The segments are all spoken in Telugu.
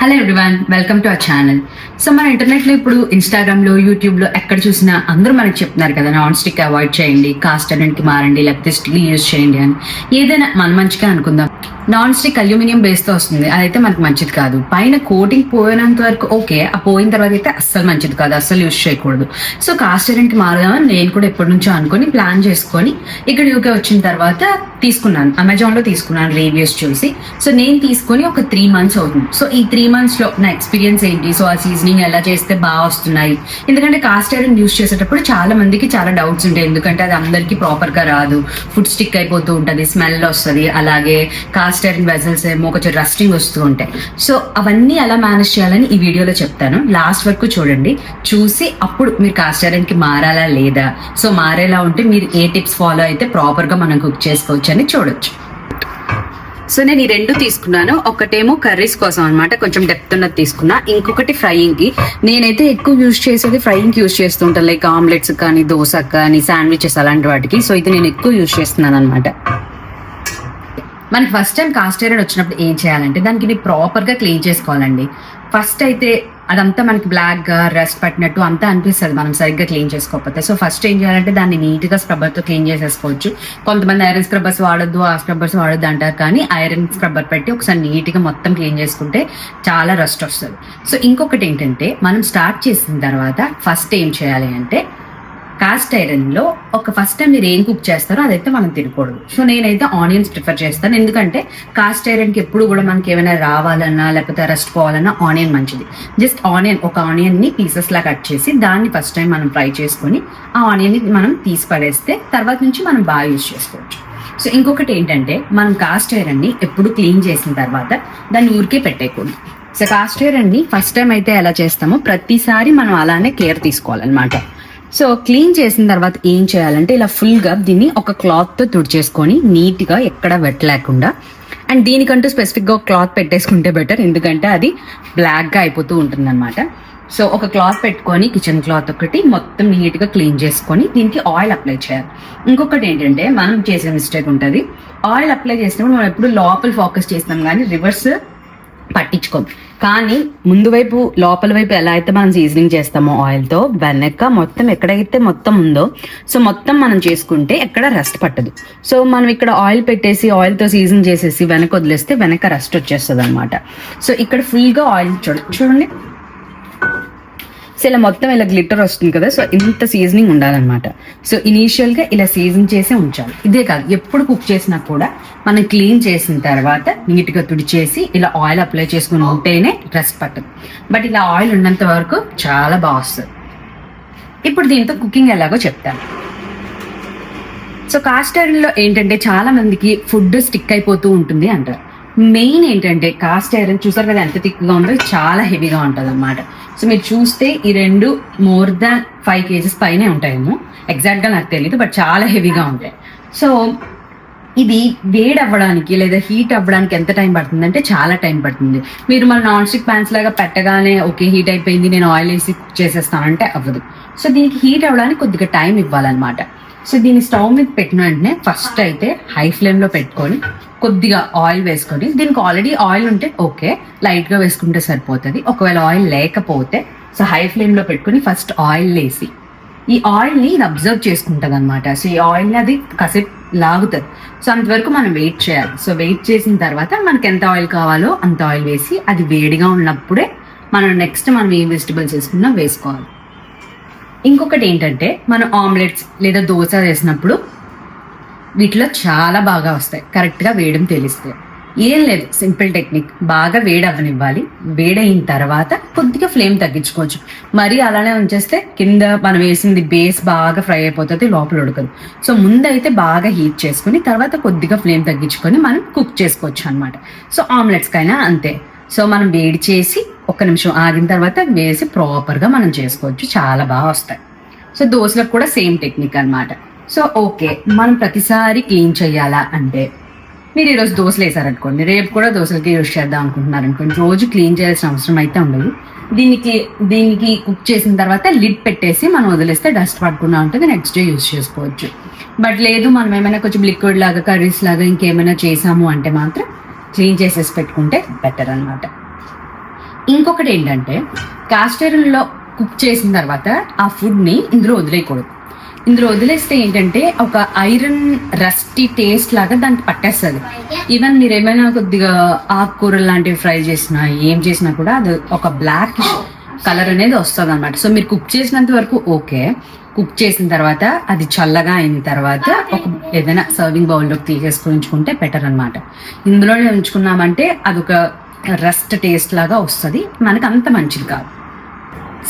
Hello everyone, welcome to our channel. So మన ఇంటర్నెట్లో ఇప్పుడు ఇన్స్టాగ్రామ్లో, యూట్యూబ్లో ఎక్కడ చూసినా అందరూ మనకి చెప్తున్నారు కదా, నాన్ స్టిక్ అవాయిడ్ చేయండి, కాస్ట్ ఐరన్కి మారండి, లేకపోతే స్టీల్ యూజ్ చేయండి అని. ఏదైనా మన మంచిగా అనుకుందాం. నాన్ స్టిక్ అల్యూమినియం బేస్తో వస్తుంది, అదైతే మనకు మంచిది కాదు. పైన కోటింగ్ పోయినంత వరకు ఓకే, ఆ పోయిన తర్వాత అయితే అస్సలు మంచిది కాదు, అస్సలు యూజ్ చేయకూడదు. సో కాస్ట్ ఐరన్కి మారదామని నేను కూడా ఎప్పటి నుంచో అనుకుని ప్లాన్ చేసుకొని ఇక్కడ యూకే వచ్చిన తర్వాత తీసుకున్నాను. అమెజాన్లో తీసుకున్నాను రివ్యూస్ చూసి. సో నేను తీసుకొని ఒక 3 months అవుతుంది. సో ఈ 3 months లో నా ఎక్స్పీరియన్స్ ఏంటి, సో ఆ సీజనింగ్ ఎలా చేస్తే బాగా వస్తున్నాయి. ఎందుకంటే కాస్ట్ ఐరన్ యూజ్ చేసేటప్పుడు చాలా మందికి చాలా డౌట్స్ ఉంటాయి, ఎందుకంటే అది అందరికీ ప్రాపర్గా రాదు, ఫుడ్ స్టిక్ అయిపోతూ ఉంటుంది, స్మెల్ వస్తుంది. అలాగే కాస్ట్ ఐరన్ వెజల్స్ ఏమో కొంచెం రస్టింగ్ వస్తూ ఉంటాయి. సో అవన్నీ ఎలా మేనేజ్ చేయాలని ఈ వీడియోలో చెప్తాను. లాస్ట్ వరకు చూడండి, చూసి అప్పుడు మీరు కాస్ట్ ఐరన్కి మారాలా లేదా, సో మారేలా ఉంటే మీరు ఏ టిప్స్ ఫాలో అయితే ప్రాపర్గా మనం కుక్ చేసుకోవచ్చు అని చూడొచ్చు. సో నేను ఈ 2 తీసుకున్నాను. ఒకటేమో కర్రీస్ కోసం అనమాట, కొంచెం డెప్త్ ఉన్నది తీసుకున్నా. ఇంకొకటి ఫ్రైయింగ్ కి. నేనైతే ఎక్కువ యూజ్ చేసేది ఫ్రైయింగ్ కి యూజ్ చేస్తుంటాను, లైక్ ఆమ్లెట్స్ కానీ, దోశ కానీ, శాండ్విచెస్ అలాంటి వాటికి. సో ఇది నేను ఎక్కువ యూజ్ చేస్తున్నాను అనమాట. మనకి ఫస్ట్ టైం కాస్ట్ ఐరన్ వచ్చినప్పుడు ఏం చేయాలంటే దానికి ప్రాపర్గా క్లీన్ చేసుకోవాలండి. ఫస్ట్ అయితే అదంతా మనకి బ్లాక్గా రస్ట్ పట్టినట్టు అంతా అనిపిస్తుంది మనం సరిగ్గా క్లీన్ చేసుకోకపోతే. సో ఫస్ట్ ఏం చేయాలంటే దాన్ని నీట్గా స్క్రబ్బర్తో క్లీన్ చేసేసుకోవచ్చు. కొంతమంది ఐరన్ స్క్రబ్బర్స్ వాడొద్దు, ఆ స్క్రబ్బర్స్ వాడొద్దు అంటారు, కానీ ఐరన్ స్క్రబ్బర్ పెట్టి ఒకసారి నీట్గా మొత్తం క్లీన్ చేసుకుంటే చాలా రస్ట్ వస్తుంది. సో ఇంకొకటి ఏంటంటే, మనం స్టార్ట్ చేసిన తర్వాత ఫస్ట్ ఏం చేయాలి అంటే, కాస్ట్ ఐరన్లో ఫస్ట్ టైం మీరు ఏం కుక్ చేస్తారో అదైతే మనం తినకూడదు. సో నేనైతే ఆనియన్స్ ప్రిఫర్ చేస్తాను, ఎందుకంటే కాస్ట్ ఐరన్కి ఎప్పుడు కూడా మనకి ఏమైనా రావాలన్నా లేకపోతే రెస్ట్ పోవాలన్నా ఆనియన్ మంచిది. జస్ట్ ఒక ఆనియన్ని పీసెస్ లా కట్ చేసి దాన్ని ఫస్ట్ టైం మనం ఫ్రై చేసుకొని ఆ ఆనియన్ని మనం తీసి పడేస్తే తర్వాత నుంచి మనం బాగా యూజ్ చేసుకోవచ్చు. సో ఇంకొకటి ఏంటంటే, మనం కాస్ట్ ఐరన్ని ఎప్పుడు క్లీన్ చేసిన తర్వాత దాన్ని ఊరికే పెట్టేయకూడదు. సో కాస్ట్ ఐరన్ని ఫస్ట్ టైం అయితే ఎలా చేస్తామో ప్రతిసారి మనం అలానే కేర్ తీసుకోవాలన్నమాట. సో క్లీన్ చేసిన తర్వాత ఏం చేయాలంటే, ఇలా ఫుల్గా దీన్ని ఒక క్లాత్తో తుడిచేసుకొని నీట్గా ఎక్కడ వెట్ లేకుండా, అండ్ దీనికంటూ స్పెసిఫిక్గా ఒక క్లాత్ పెట్టేసుకుంటే బెటర్, ఎందుకంటే అది బ్లాక్గా అయిపోతూ ఉంటుంది అనమాట. సో ఒక క్లాత్ పెట్టుకొని, కిచెన్ క్లాత్ ఒకటి మొత్తం నీట్గా క్లీన్ చేసుకొని దీనికి ఆయిల్ అప్లై చేయాలి. ఇంకొకటి ఏంటంటే, మనం చేసే మిస్టేక్ ఉంటుంది, ఆయిల్ అప్లై చేసినప్పుడు మనం ఎప్పుడు లోపల ఫోకస్ చేస్తాం కానీ రివర్స్ పట్టించుకోం. కానీ ముందు వైపు, లోపల వైపు ఎలా అయితే మనం సీజనింగ్ చేస్తామో ఆయిల్తో, వెనక మొత్తం ఎక్కడైతే మొత్తం ఉందో సో మొత్తం మనం చేసుకుంటే ఎక్కడ రస్ట్ పట్టదు. సో మనం ఇక్కడ ఆయిల్ పెట్టేసి ఆయిల్తో సీజన్ చేసేసి వెనక వదిలేస్తే వెనక రస్ట్ వచ్చేస్తుంది అనమాట. సో ఇక్కడ ఫుల్గా ఆయిల్ చూడండి, సో ఇలా మొత్తం ఇలా గ్లిటర్ వస్తుంది కదా, సో ఇంత సీజనింగ్ ఉండాలన్నమాట. సో ఇనీషియల్గా ఇలా సీజన్ చేసే ఉంచాలి. ఇదే కాదు, ఎప్పుడు కుక్ చేసినా కూడా మనం క్లీన్ చేసిన తర్వాత నీట్గా తుడిచేసి ఇలా ఆయిల్ అప్లై చేసుకుని ఉంటేనే రెస్ట్ పట్టదు. బట్ ఇలా ఆయిల్ ఉన్నంత వరకు చాలా బాగా వస్తుంది. ఇప్పుడు దీంతో కుకింగ్ ఎలాగో చెప్తాను. సో కాస్ట్ ఐరన్లో ఏంటంటే, చాలా మందికి ఫుడ్ స్టిక్ అయిపోతూ ఉంటుంది అంటారు. మెయిన్ ఏంటంటే, కాస్ట్ ఐరన్ చూసారు కదా ఎంత థిక్గా ఉందో, చాలా హెవీగా ఉంటుంది అన్నమాట. సో మీరు చూస్తే ఈ 2 more than 5 kgs పైనే ఉంటాయేమో, ఎగ్జాక్ట్గా నాకు తెలియదు, బట్ చాలా హెవీగా ఉంటాయి. సో ఇది వేడి అవ్వడానికి లేదా హీట్ అవ్వడానికి ఎంత టైం పడుతుంది అంటే, చాలా టైం పడుతుంది. మీరు మన నాన్ స్టిక్ ప్యాన్స్ లాగా పెట్టగానే ఓకే హీట్ అయిపోయింది, నేను ఆయిల్ వేసి కుక్ చేసేస్తానంటే అవ్వదు. సో దీనికి హీట్ అవ్వడానికి కొద్దిగా టైం ఇవ్వాలన్నమాట. సో దీన్ని స్టవ్ మీద పెట్టిన వెంటనే ఫస్ట్ అయితే హై ఫ్లేమ్లో పెట్టుకొని కొద్దిగా ఆయిల్ వేసుకొని, దీనికి ఆల్రెడీ ఆయిల్ ఉంటే ఓకే, లైట్గా వేసుకుంటే సరిపోతుంది. ఒకవేళ ఆయిల్ లేకపోతే సో హై ఫ్లేమ్లో పెట్టుకొని ఫస్ట్ ఆయిల్ వేసి, ఈ ఆయిల్ని ఇది అబ్జర్వ్ చేసుకుంటుంది అనమాట. సో ఈ ఆయిల్ని అది కాసేపు లాగుతుంది. సో అంతవరకు మనం వెయిట్ చేయాలి. సో వెయిట్ చేసిన తర్వాత మనకి ఎంత ఆయిల్ కావాలో అంత ఆయిల్ వేసి, అది వేడిగా ఉన్నప్పుడే మనం నెక్స్ట్ మనం ఏ వెజిటబుల్స్ వేసుకున్నా వేసుకోవాలి. ఇంకొకటి ఏంటంటే, మనం ఆమ్లెట్స్ లేదా దోశ వేసినప్పుడు వీటిలో చాలా బాగా వస్తాయి కరెక్ట్గా వేయడం తెలిస్తే. ఏం లేదు, సింపుల్ టెక్నిక్, బాగా వేడి అవ్వనివ్వాలి. వేడయిన తర్వాత కొద్దిగా ఫ్లేమ్ తగ్గించుకోవచ్చు. మరీ అలానే ఉంచేస్తే కింద మనం వేసింది బేస్ బాగా ఫ్రై అయిపోతుంది, లోపల ఉడకదు. సో ముందైతే బాగా హీట్ చేసుకుని తర్వాత కొద్దిగా ఫ్లేమ్ తగ్గించుకొని మనం కుక్ చేసుకోవచ్చు అనమాట. సో ఆమ్లెట్స్కైనా అంతే. సో మనం వేడి చేసి 1 నిమిషం ఆగిన తర్వాత వేసి ప్రాపర్గా మనం చేసుకోవచ్చు, చాలా బాగా వస్తాయి. సో దోశలకు కూడా సేమ్ టెక్నిక్ అనమాట. సో ఓకే, మనం ప్రతిసారి క్లీన్ చేయాలా అంటే, మీరు ఈరోజు దోశలు వేసారనుకోండి, రేపు కూడా దోశలకి యూజ్ చేద్దాం అనుకుంటున్నారు అనుకోండి, రోజు క్లీన్ చేయాల్సిన అవసరం అయితే ఉండదు. దీనికి కుక్ చేసిన తర్వాత లిడ్ పెట్టేసి మనం వదిలేస్తే డస్ట్ పడకుండా ఉంటుంది, నెక్స్ట్ డే యూజ్ చేసుకోవచ్చు. బట్ లేదు, మనం ఏమైనా కొంచెం లిక్విడ్ లాగా, కర్రీస్ లాగా ఇంకేమైనా చేసాము అంటే మాత్రం క్లీన్ చేసేసి పెట్టుకుంటే బెటర్ అనమాట. ఇంకొకటి ఏంటంటే కాస్ట్ ఐరన్ లో కుక్ చేసిన తర్వాత ఆ ఫుడ్ ని ఇందులో వదిలేయకూడదు. ఇందులో వదిలేస్తే ఏంటంటే ఒక ఐరన్ రస్టీ టేస్ట్ లాగా దానికి పట్టేస్తుంది. ఈవెన్ మీరు ఏమైనా కొద్దిగా ఆకుకూరలు లాంటివి ఫ్రై చేసినా ఏం చేసినా కూడా అది ఒక బ్లాక్ కలర్ అనేది వస్తుంది అనమాట. సో మీరు కుక్ చేసినంత వరకు ఓకే, కుక్ చేసిన తర్వాత అది చల్లగా అయిన తర్వాత ఒక ఏదైనా సర్వింగ్ బౌల్లోకి తీసేసుకుని ఉంచుకుంటే బెటర్ అనమాట. ఇందులోనే ఉంచుకున్నామంటే అదొక రస్ట్ టేస్ట్ లాగా వస్తుంది, మనకు అంత మంచిది కాదు.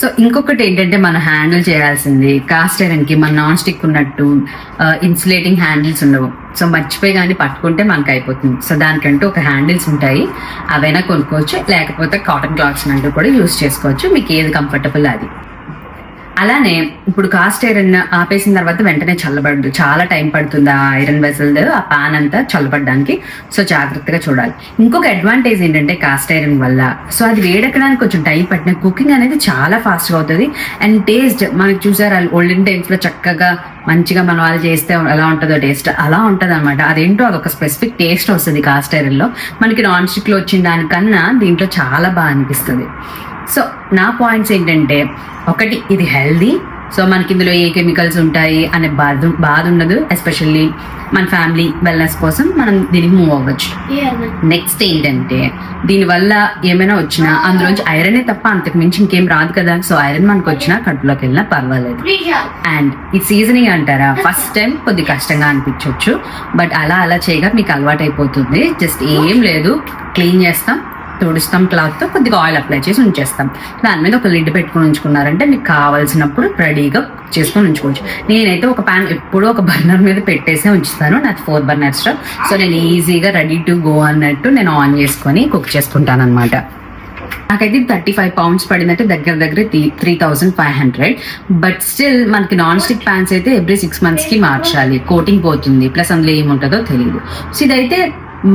సో ఇంకొకటి ఏంటంటే మనం హ్యాండిల్ చేయాల్సింది కాస్ట్ ఐరన్కి మన నాన్ స్టిక్ ఉన్నట్టు ఇన్సులేటింగ్ హ్యాండిల్స్ ఉండవు. సో మర్చిపోయి కానీ పట్టుకుంటే మనకు అయిపోతుంది. సో దానికంటూ ఒక హ్యాండిల్స్ ఉంటాయి, అవైనా కొనుక్కోవచ్చు, లేకపోతే కాటన్ క్లాత్స్ అంటూ కూడా యూస్ చేసుకోవచ్చు, మీకు ఏది కంఫర్టబుల్ అది. అలానే ఇప్పుడు కాస్ట్ ఐరన్ ఆపేసిన తర్వాత వెంటనే చల్లబడదు, చాలా టైం పడుతుంది ఆ ఐరన్ వెసల్ ఆ పాన్ అంతా చల్లబడడానికి. సో జాగ్రత్తగా చూడాలి. ఇంకొక అడ్వాంటేజ్ ఏంటంటే కాస్ట్ ఐరన్ వల్ల సో అది వేడెక్కడానికి కొంచెం టైం పట్టిన కుకింగ్ అనేది చాలా ఫాస్ట్గా అవుతుంది. అండ్ టేస్ట్ మనకి చూసారు ఓల్డెన్ టైమ్స్లో చక్కగా మంచిగా మన వాళ్ళు చేస్తే ఎలా ఉంటుందో టేస్ట్ అలా ఉంటుంది అనమాట. అదేంటో అదొక స్పెసిఫిక్ టేస్ట్ వస్తుంది కాస్ట్ ఐరన్లో. మనకి నాన్ స్టిక్లో వచ్చిన దానికన్నా దీంట్లో చాలా బాగా అనిపిస్తుంది. సో నా పాయింట్స్ ఏంటంటే ఒకటి, ఇది హెల్దీ, సో మనకి ఇందులో ఏ కెమికల్స్ ఉంటాయి అనే బాధ ఉండదు. ఎస్పెషల్లీ మన ఫ్యామిలీ వెల్నెస్ కోసం మనం దీనికి మూవ్ అవ్వచ్చు. నెక్స్ట్ ఏంటంటే దీనివల్ల ఏమైనా వచ్చినా అందులోంచి ఐరనే తప్ప అంతకు మించి ఇంకేం రాదు కదా. సో ఐరన్ మనకు వచ్చినా కడుపులోకి వెళ్ళినా పర్వాలేదు. అండ్ ఈ సీజనింగ్ అంటారా, ఫస్ట్ టైం కొద్ది కష్టంగా అనిపించవచ్చు, బట్ అలా చేయగా మీకు అలవాటు అయిపోతుంది. జస్ట్ ఏం లేదు, క్లీన్ చేస్తాం, తుడుస్తాం క్లాత్తో, కొద్దిగా ఆయిల్ అప్లై చేసి ఉంచేస్తాం. దాని మీద ఒక లిడ్ పెట్టుకుని ఉంచుకున్నారంటే మీకు కావాల్సినప్పుడు రెడీగా చేసుకొని ఉంచుకోవచ్చు. నేనైతే ఒక ప్యాన్ ఎప్పుడూ ఒక బర్నర్ మీద పెట్టేసే ఉంచుతాను, నాకు 4 burner స్టవ్. సో నేను ఈజీగా రెడీ టు గో అన్నట్టు నేను ఆన్ చేసుకొని కుక్ చేసుకుంటాను అనమాట. నాకైతే 35 pounds పడిందంటే దగ్గర 3,500. బట్ స్టిల్ మనకి నాన్ స్టిక్ ప్యాన్స్ అయితే ఎవ్రీ 6 months మార్చాలి, కోటింగ్ పోతుంది, ప్లస్ అందులో ఏముంటుందో తెలియదు. సో ఇదైతే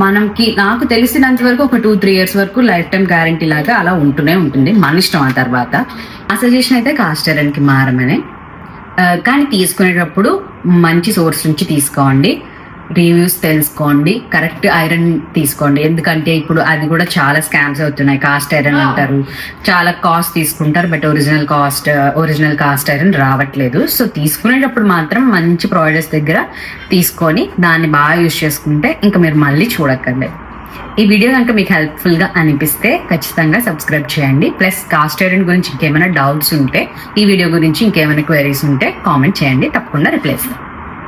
మనకి నాకు తెలిసినంత వరకు ఒక 2-3 years వరకు లైఫ్ టైం గ్యారంటీ లాగా అలా ఉంటూనే ఉంటుంది, మన ఇష్టం. ఆ తర్వాత ఆ సజెషన్ అయితే కాస్ట్ ఐరన్కి మారమనే, కానీ తీసుకునేటప్పుడు మంచి సోర్స్ నుంచి తీసుకోండి, రివ్యూస్ తెలుసుకోండి, కరెక్ట్ ఐరన్ తీసుకోండి. ఎందుకంటే ఇప్పుడు అది కూడా చాలా స్కామ్స్ అవుతున్నాయి. కాస్ట్ ఐరన్ అంటారు, చాలా కాస్ట్ తీసుకుంటారు, బట్ ఒరిజినల్ కాస్ట్ ఐరన్ రావట్లేదు. సో తీసుకునేటప్పుడు మాత్రం మంచి ప్రొవైడర్స్ దగ్గర తీసుకొని దాన్ని బాగా యూజ్ చేసుకుంటే ఇంకా మీరు మళ్ళీ చూడకండి. ఈ వీడియో కనుక మీకు హెల్ప్ఫుల్గా అనిపిస్తే ఖచ్చితంగా సబ్స్క్రైబ్ చేయండి. ప్లస్ కాస్ట్ ఐరన్ గురించి ఇంకేమైనా డౌట్స్ ఉంటే, ఈ వీడియో గురించి ఇంకేమైనా క్వైరీస్ ఉంటే కామెంట్ చేయండి, తప్పకుండా రిప్లై ఇస్తాను.